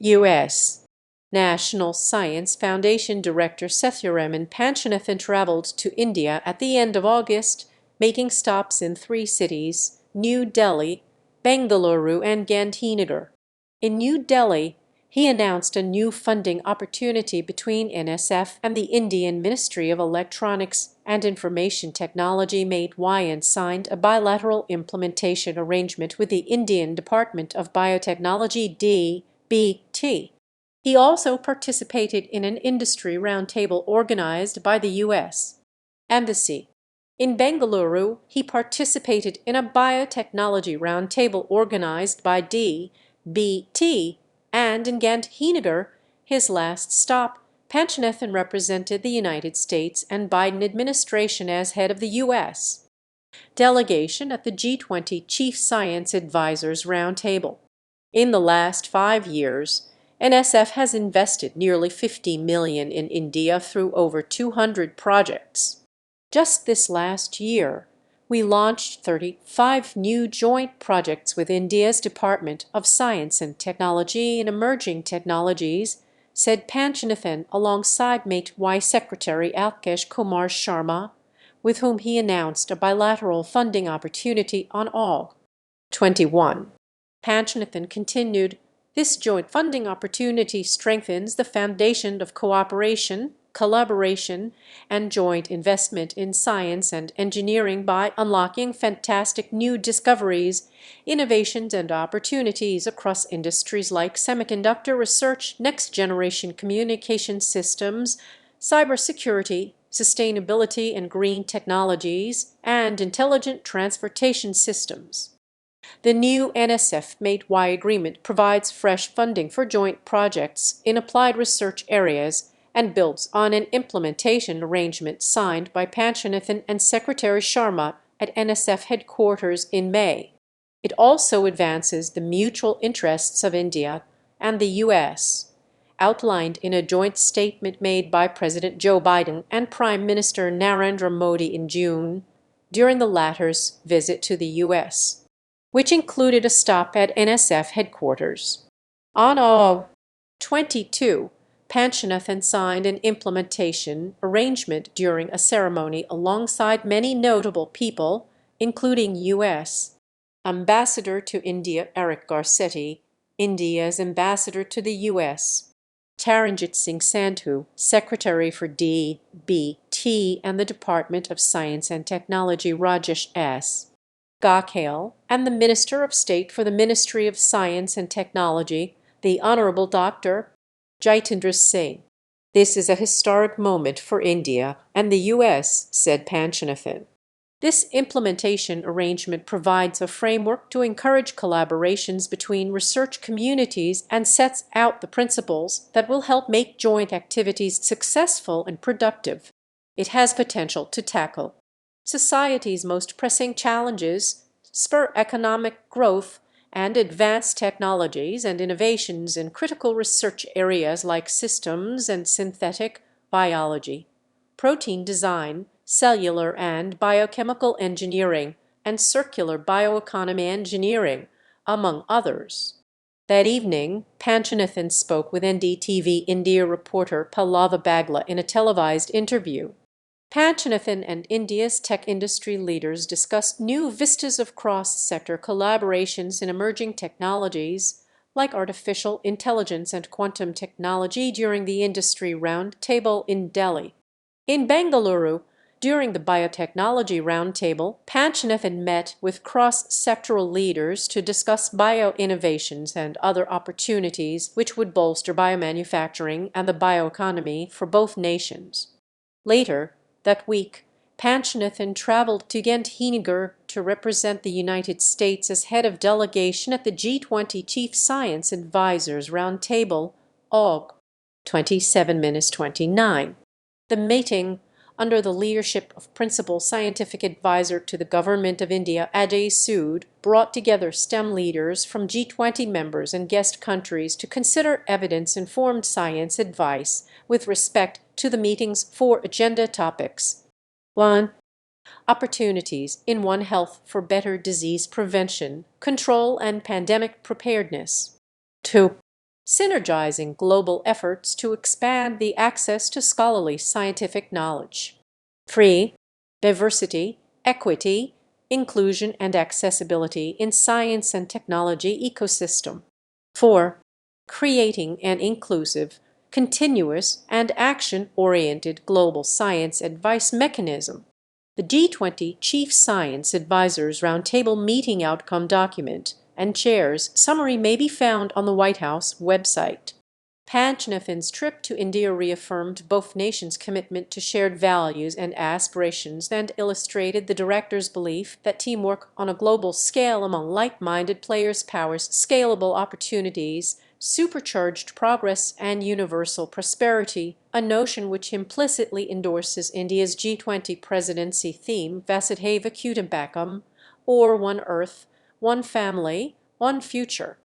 U.S. National Science Foundation Director Sethuraman Panchanathan traveled to India at the end of August, making stops in three cities: New Delhi, Bengaluru, and Gandhinagar. In New Delhi, he announced a new funding opportunity between NSF and the Indian Ministry of Electronics and Information Technology and signed a bilateral implementation arrangement with the Indian Department of Biotechnology DBT. He also participated in an industry roundtable organized by the U.S. Embassy. In Bengaluru, he participated in a biotechnology roundtable organized by DBT, and in Gandhinagar, his last stop, Panchanathan represented the United States and Biden administration as head of the U.S. delegation at the G20 Chief Science Advisors Roundtable. In the last 5 years, NSF has invested nearly $50 million in India through over 200 projects. Just this last year, we launched 35 new joint projects with India's Department of Science and Technology and Emerging Technologies, said Panchanathan alongside Mate Y Secretary Alkesh Kumar Sharma, with whom he announced a bilateral funding opportunity on Aug. 21. Panchanathan continued, "This joint funding opportunity strengthens the foundation of cooperation, collaboration, and joint investment in science and engineering by unlocking fantastic new discoveries, innovations, and opportunities across industries like semiconductor research, next-generation communication systems, cybersecurity, sustainability and green technologies, and intelligent transportation systems." The new NSF Mate Y agreement provides fresh funding for joint projects in applied research areas and builds on an implementation arrangement signed by Panchanathan and Secretary Sharma at NSF headquarters in May. It also advances the mutual interests of India and the U.S., outlined in a joint statement made by President Joe Biden and Prime Minister Narendra Modi in June, during the latter's visit to the U.S., which included a stop at NSF headquarters. On Aug. 22, Panchanathan signed an implementation arrangement during a ceremony alongside many notable people, including U.S. Ambassador to India Eric Garcetti, India's ambassador to the U.S. Taranjit Singh Sandhu, Secretary for DBT and the Department of Science and Technology Rajesh S. Gokhale, and the Minister of State for the Ministry of Science and Technology, the Honorable Dr. Jitendra Singh. "This is a historic moment for India and the U.S.," said Panchanathan. This implementation arrangement provides a framework to encourage collaborations between research communities and sets out the principles that will help make joint activities successful and productive. It has potential to tackle society's most pressing challenges, spur economic growth, and advance technologies and innovations in critical research areas like systems and synthetic biology, protein design, cellular and biochemical engineering, and circular bioeconomy engineering, among others. That evening, Panchanathan spoke with NDTV India reporter Pallava Bagla in a televised interview. Panchanathan and India's tech industry leaders discussed new vistas of cross-sector collaborations in emerging technologies like artificial intelligence and quantum technology during the industry roundtable in Delhi. In Bengaluru, during the biotechnology roundtable, Panchanathan met with cross-sectoral leaders to discuss bio-innovations and other opportunities which would bolster biomanufacturing and the bioeconomy for both nations. Later that week, Panchanathan traveled to Gandhinagar to represent the United States as head of delegation at the G20 Chief Science Advisors Roundtable, Aug. 27:29. The meeting, under the leadership of Principal Scientific Advisor to the Government of India Ajay Sood, brought together STEM leaders from G20 members and guest countries to consider evidence-informed science advice with respect to the meeting's 4 agenda topics. 1. Opportunities in One Health for better disease prevention, control, and pandemic preparedness. 2. synergizing global efforts to expand the access to scholarly scientific knowledge. 3. Diversity, equity, inclusion and accessibility in science and technology ecosystem. 4. Creating an inclusive, continuous, and action-oriented global science advice mechanism. The G20 Chief Science Advisors Roundtable meeting outcome document and chair's summary may be found on the White House website. Panchanathan's trip to India reaffirmed both nations' commitment to shared values and aspirations and illustrated the director's belief that teamwork on a global scale among like-minded players powers scalable opportunities, supercharged progress, and universal prosperity, a notion which implicitly endorses India's G20 presidency theme Vasudhaiva Kutumbakam, or One Earth, One Family, One Future.